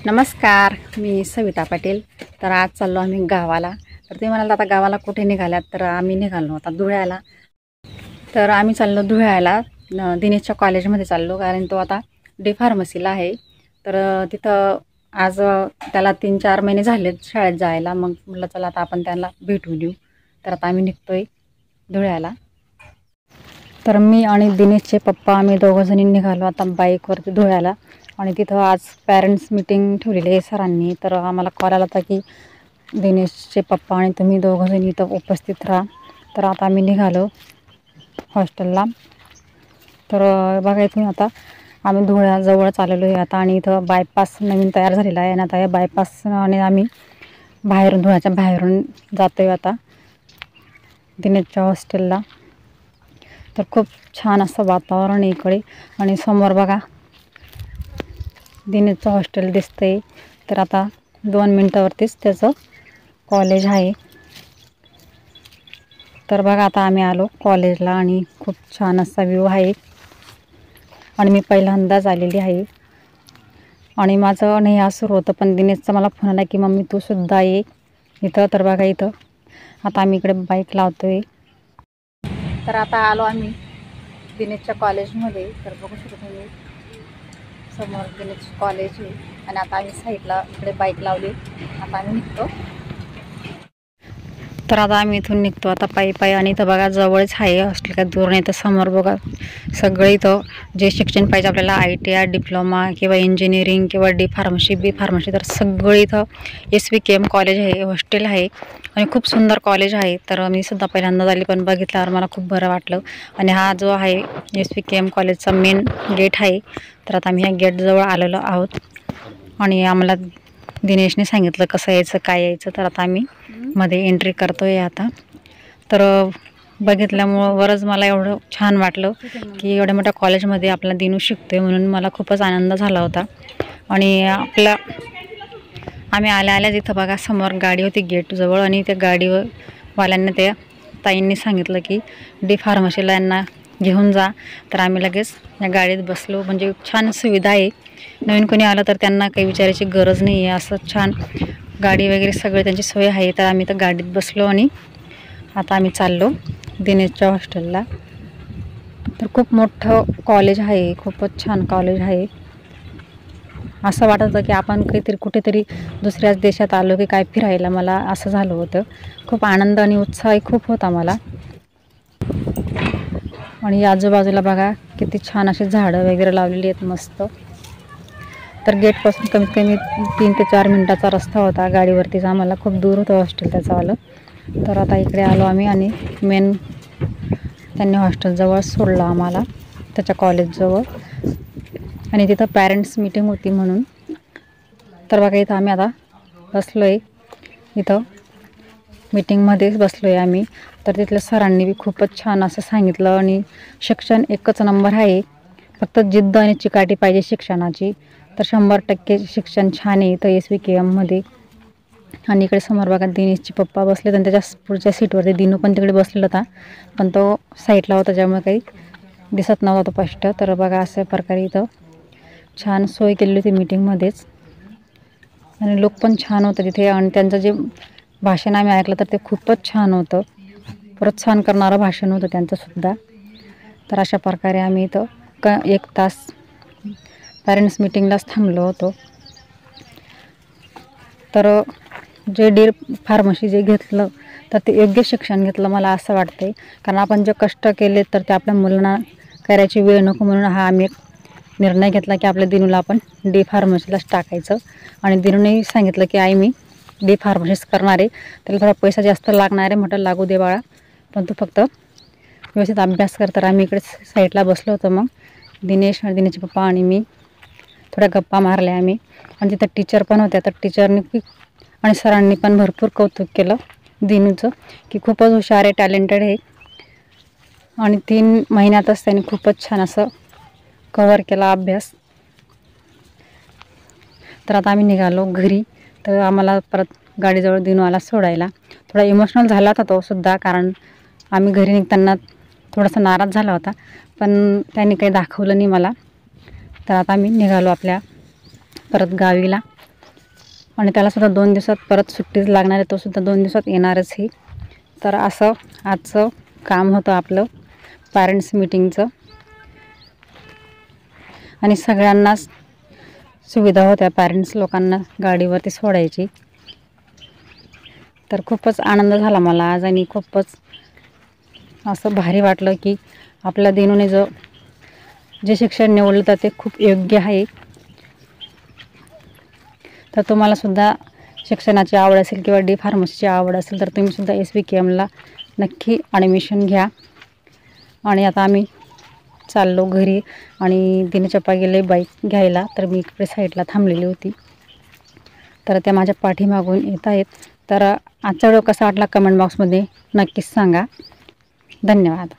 नमस्कार, मी सविता पाटील। तर आज चाललो आम्ही गावाला। तर ते म्हणाले आता गावाला कुठे निघाल्यात, तर आम्ही निघालो आता धुळ्याला। तर आम्ही चाललो धुळ्याला, दिनेशच्या कॉलेजमध्ये चाललो, कारण तो आता डी फार्मसीला आहे। तर तिथं आज त्याला 3-4 महिने झालेत शाळेत जायला। मग म्हटलं चला आता आपण त्याला भेटून येऊ। तर आता आम्ही निघतोय धुळ्याला। तर मी आणि दिनेशचे पप्पा आम्ही दोघंजणी निघालो आता बाईकवरती धुळ्याला। आणि तिथं आज पॅरेंट्स मीटिंग ठेवलेली आहे सरांनी। तर आम्हाला कॉल आला होता की दिनेशचे पप्पा आणि तुम्ही दोघंजणी इथं उपस्थित राहा। तर आता आम्ही निघालो हॉस्टेलला। तर बघा इथून आता आम्ही धुळ्याजवळच आलेलो आहे आता। आणि इथं बायपास नवीन तयार झालेला आहे आणि आता या बायपासने आम्ही बाहेरून धुळ्याच्या बाहेरून जातो आहे आता दिनेशच्या हॉस्टेलला। तर खूप छान असं वातावरण इकडे। आणि समोर बघा दिनेशचं हॉस्टेल दिसतंय। तर आता 2 मिनिटावरतीच त्याचं कॉलेज आहे। तर बघा आता आम्ही आलो कॉलेजला आणि खूप छान असा व्ह्यू आहे। आणि मी पहिल्यांदाच आलेली आहे आणि माझं नाही आज सुरू होतं, पण दिनेशचा मला फोन आला की मम्मी तू सुद्धा ये इथं। तर बघा इथं आता आम्ही इकडे बाईक लावतोय। तर आता आलो आम्ही दिनेशच्या कॉलेजमध्ये। तर बघू शकतो तुम्ही समोर दिनेश कॉलेज आहे आणि आता आम्ही साईडला इकडे बाईक लावली। आता आम्ही निघतो। तर आता आम्ही इथून निघतो आता पायी आणि इथं बघा जवळच आहे हॉस्टेल, काय दूर नाही। तर समोर बघा सगळे इथं जे शिक्षण पाहिजे आपल्याला ITI डिप्लोमा किंवा इंजिनिअरिंग किंवा डी फार्मसी बी फार्मसी, तर सगळे इथं SVKM कॉलेज आहे, हॉस्टेल आहे आणि खूप सुंदर कॉलेज आहे। तर मी सुद्धा पहिल्यांदा झाली, पण बघितल्यावर मला खूप बरं वाटलं। आणि हा जो आहे SVKM कॉलेजचा मेन गेट आहे। तर आता आम्ही ह्या गेटजवळ आलेलो आहोत आणि आम्हाला दिनेशने सांगितलं कसं यायचं काय यायचं। तर आता आम्ही मध्ये एंट्री करतोय आता। तर बघितल्यामुळं बरंच मला एवढं छान वाटलं की एवढ्या मोठ्या कॉलेजमध्ये आपला दिनू शिकतोय, म्हणून मला खूपच आनंद झाला होता। आणि आम्ही आल्या तिथं बघा समोर गाडी होती गेटजवळ आणि त्या गाडीवर वाल्यांना त्या ताईंनी सांगितलं की डी फार्मसीला यांना घेऊन जा। तर आम्ही लगेच या गाडीत बसलो। म्हणजे छान सुविधा आहे, नवीन कोणी आलं तर त्यांना काही विचारायची गरज नाही आहे, असं छान गाडी वगैरे सगळे त्यांची सोय आहे। तर आम्ही तर गाडीत बसलो आणि आता आम्ही चाललो दिनेशच्या हॉस्टेलला। तर खूप मोठं कॉलेज आहे, खूपच छान कॉलेज आहे। असं वाटत होतं की आपण काहीतरी कुठेतरी दुसऱ्याच देशात आलो की काय फिरायला, मला असं झालं होतं। खूप आनंद आणि उत्साह खूप होता मला। आणि आजूबाजूला बघा किती छान अशी झाडं वगैरे लावलेली आहेत मस्त। तर गेटपासून कमीत कमी 3 ते 4 मिनिटाचा रस्ता होता गाडीवरतीच, आम्हाला खूप दूर होतं हॉस्टेल त्याचं आलं। तर आता इकडे आलो आम्ही आणि मेन त्यांनी हॉस्टेलजवळ सोडलं आम्हाला त्याच्या कॉलेजजवळ। आणि तिथं पॅरेंट्स मीटिंग होती म्हणून। तर बघा इथं आम्ही आता बसलो आहे, इथं मीटिंगमध्येच बसलो आहे आम्ही। तर तिथल्या सरांनी बी खूपच छान असं सांगितलं आणि शिक्षण एकच नंबर आहे, फक्त जिद्द आणि चिकाटी पाहिजे शिक्षणाची। तर 100% शिक्षण छान आहे इथं SVKMमध्ये। आणि इकडे समोर बघा दिनेशचे पप्पा बसले आणि त्याच्या पुढच्या सीटवरती दिनू पण तिकडे बसलेला होता, पण तो साईडला होता त्यामुळे काही दिसत नव्हता तो स्पष्ट। तर बघा अशा प्रकारे इथं छान सोय केलेली होती मीटिंगमध्येच आणि लोक पण छान होतं तिथे। आणि त्यांचं जे भाषण आम्ही ऐकलं तर ते खूपच छान होतं, प्रोत्साहन करणारं भाषण होतं त्यांचंसुद्धा। तर अशा प्रकारे आम्ही इथं 1 तास पॅरेंट्स मीटिंगलाच थांबलो होतो। तर जे डी फार्मसी जे घेतलं तर ते योग्य शिक्षण घेतलं मला असं वाटतंय, कारण आपण जे कष्ट केले तर ते आपल्या मुलांना करायची वेळ नको, म्हणून हा आम्ही एक निर्णय घेतला की आपल्या दिनूला आपण डी फार्मसीलाच टाकायचं। आणि दिनूने सांगितलं की आई मी डी फार्मसीच करणार आहे, त्याला थोडा पैसा जास्त लागणार आहे, म्हटलं लागू दे बाळा, पण तू फक्त व्यवस्थित अभ्यास कर। तर आम्ही इकडे साईडला बसलो होतो, मग दिनेश आणि दिनेशचे पप्पा आणि मी थोड्या गप्पा मारल्या आम्ही। आणि तिथं टीचर पण होत्या, तर टीचरनी आणि सरांनी पण भरपूर कौतुक केलं दिनूचं की खूपच हुशार आहे, टॅलेंटेड आहे। आणि 3 महिन्यातच त्यांनी खूपच छान असं कव्हर केला अभ्यास। तर आता आम्ही निघालो घरी। तर आम्हाला परत गाडीजवळ दिनू आला सोडायला। थोडा इमोशनल झाला होता तो सुद्धा, कारण आम्ही घरी निघताना थोडासा नाराज झाला होता, पण त्यांनी काही दाखवलं नाही मला। तर आता आम्ही निघालो आपल्या परत गावीला। आणि त्यालासुद्धा 2 दिवसात परत सुट्टीच लागणार आहे, तोसुद्धा 2 दिवसात येणारच ही. तर असं आजचं काम होतं आपलं पॅरेंट्स मीटिंगचं. आणि सगळ्यांनाच सुविधा होत्या पॅरेंट्स लोकांना गाडीवरती सोडायची. तर खूपच आनंद झाला मला आज आणि खूपच असं भारी वाटलं की आपल्या दिनूने जे शिक्षण निवडलं तर ते खूप योग्य आहे. तर तुम्हालासुद्धा शिक्षणाची आवड असेल किंवा डी फार्मसीची आवड असेल तर तुम्हीसुद्धा SVKMला नक्की ॲडमिशन घ्या. आणि आता आम्ही चाललो घरी आणि दिनू चप्पा गेले बाईक घ्यायला, तर मी इकडे साईडला थांबलेली होती. तर त्या माझ्या पाठीमागून येत आहेत. तर आजचा व्हिडिओ कसा वाटला कमेंट बॉक्समध्ये नक्कीच सांगा. धन्यवाद.